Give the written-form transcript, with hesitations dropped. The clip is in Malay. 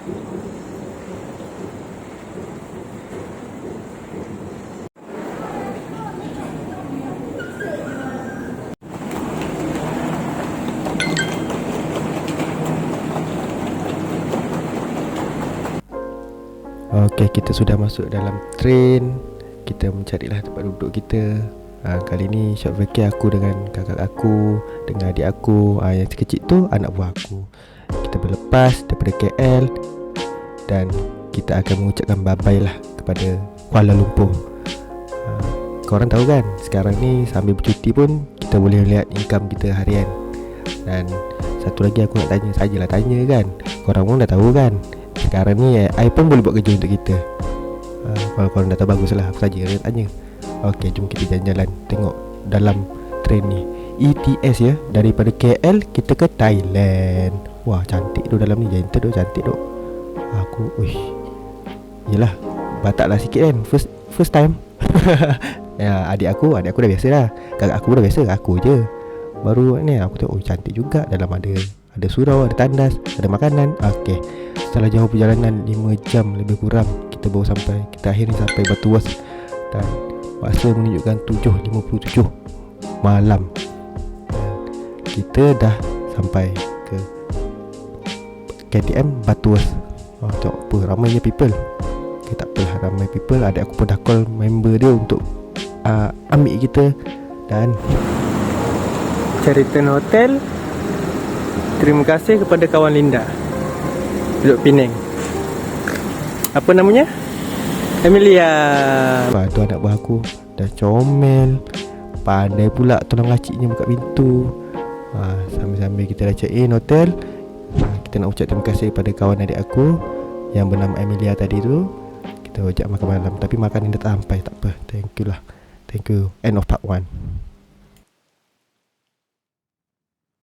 Okey, kita sudah masuk dalam train. Kita mencarilah tempat duduk kita. Kali ni short vacay aku dengan kakak aku, dengan adik aku. Yang kecil tu anak buah aku. Kita berlepas daripada KL dan kita akan mengucapkan bye-bye lah kepada Kuala Lumpur. Korang tahu kan, sekarang ni sambil bercuti pun kita boleh lihat income kita harian. Dan satu lagi aku nak tanya, sajalah tanya kan, korang pun dah tahu kan, sekarang ni AI pun boleh buat kerja untuk kita. Kalau korang dah tahu, baguslah, aku saja nak tanya. Okey, jom kita jalan-jalan tengok dalam train ni. ETS ya, daripada KL kita ke Thailand. Wah, cantik tu dalam ni, gentle tu, cantik tu. Aku, yelah, bataklah sikit kan, first time. Ya, adik aku dah biasa dah. Kakak aku pun dah biasa, aku je baru ni. Aku tengok, cantik juga. Dalam ada surau, ada tandas, ada makanan. Okey, setelah jauh perjalanan 5 jam lebih kurang, kita baru sampai. Kita akhirnya sampai Batu Was dan masa menunjukkan 7.57 malam. Dan kita dah sampai ke KTM Batu Was. Tengok apa, ramainya people. Okay, tak apalah, ramai people. Adik aku pun dah call member dia untuk ambil kita. Dan Sheraton Hotel, terima kasih kepada kawan Linda duduk Penang. Apa namanya? Emilia. Tu anak buah aku dah comel, pandai pula tolong laciknya buka pintu. Sambil-sambil kita dah check in hotel, kita nak ucap terima kasih kepada kawan adik aku yang bernama Emilia tadi tu. Kita ajak makan malam, tapi makanan dah tak sampai. Tak apa, thank you lah. Thank you. End of part 1.